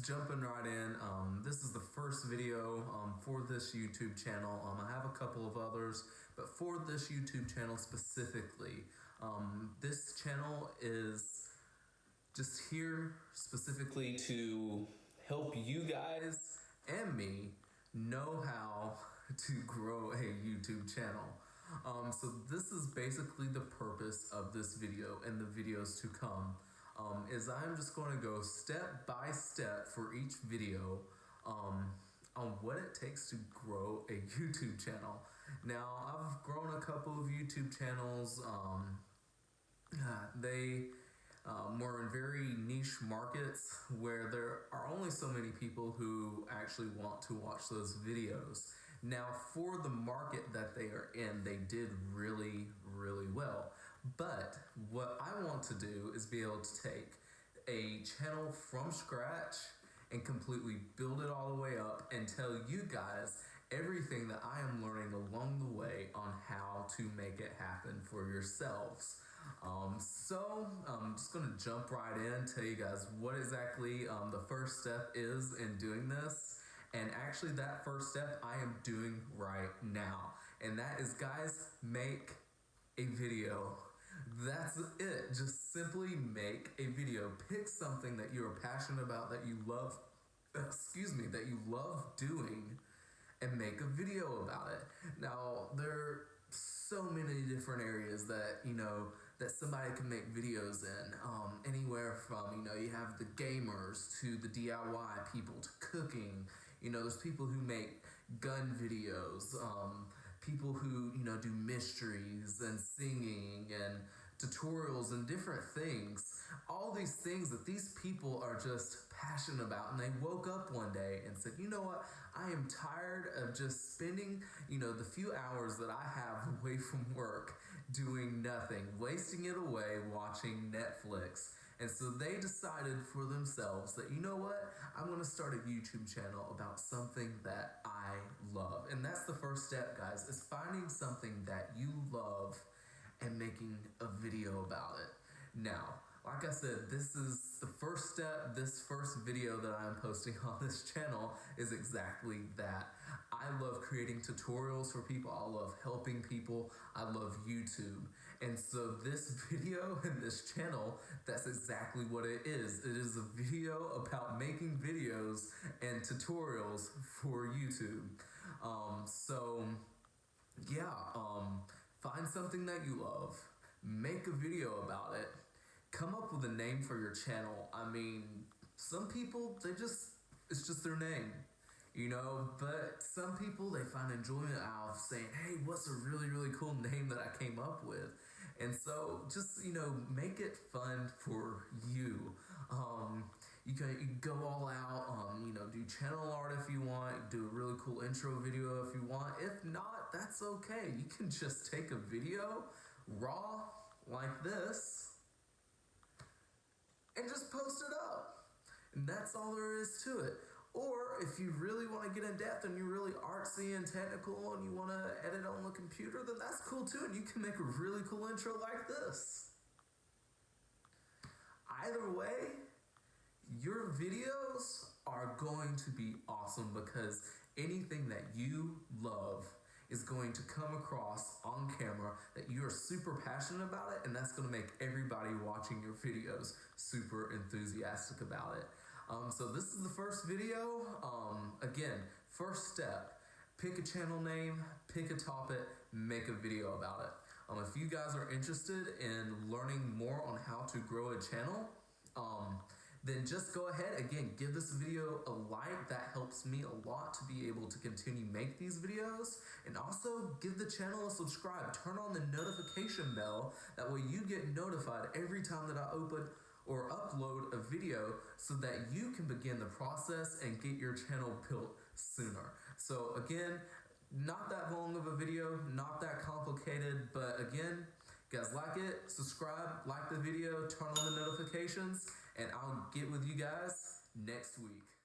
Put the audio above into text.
jumping right in. This is the first video for this YouTube channel. I have a couple of others, but for this YouTube channel specifically, this channel is just here specifically to help you guys and me know how to grow a YouTube channel. So this is basically the purpose of this video and the videos to come. Is I'm just going to go step by step for each video on what it takes to grow a YouTube channel. Now, I've grown a couple of YouTube channels. They were in very niche markets where there are only so many people who actually want to watch those videos. Now, for the market that they are in, they did really, really well. But what I want to do is be able to take a channel from scratch and completely build it all the way up and tell you guys everything that I am learning along the way on how to make it happen for yourselves. So I'm just going to jump right in and tell you guys what exactly the first step is in doing this. And actually that first step I am doing right now. And that is, guys, make a video. That's it. Just simply make a video. Pick something that you're passionate about, that you love, that you love doing, and make a video about it. Now, there are so many different areas that, that somebody can make videos in. Anywhere from, you have the gamers to the DIY people to cooking. There's people who make gun videos, people who, do mysteries and singing and tutorials and different things. All these things that these people are just passionate about. And they woke up one day and said, you know what? I am tired of just spending, the few hours that I have away from work doing nothing, wasting it away watching Netflix. And so they decided for themselves that, you know what, I'm going to start a YouTube channel about something that I love. And that's the first step, guys, is finding something that you love and making a video about it. Now, like I said, this is the first step. This first video that I'm posting on this channel is exactly that. I love creating tutorials for people. I love helping people. I love YouTube. And so this video and this channel, that's exactly what it is. It is a video about making videos and tutorials for YouTube. Find something that you love. Make a video about it. Come up with a name for your channel. I mean, some people, it's just their name, but some people, they find enjoyment out of saying, hey, what's a really, really cool name that I came up with? And so just, make it fun for you. You can go all out, do channel art if you want, do a really cool intro video if you want. If not, that's okay. You can just take a video, raw, like this, and just post it up. And that's all there is to it. Or if you really want to get in depth and you're really artsy and technical and you want to edit on the computer, then that's cool too. And you can make a really cool intro like this. Either way, your videos are going to be awesome because anything that you love is going to come across on camera that you are super passionate about it, and that's going to make everybody watching your videos super enthusiastic about it. So this is the first video. Again, first step, pick a channel name, pick a topic, make a video about it. If you guys are interested in learning more on how to grow a channel, then just go ahead, again, give this video a like. That helps me a lot to be able to continue make these videos. And also give the channel a subscribe. Turn on the notification bell. That way you get notified every time that I open or upload a video so that you can begin the process and get your channel built sooner. So again, not that long of a video, not that complicated, but again, guys, like it, subscribe, like the video, turn on the notifications, and I'll get with you guys next week.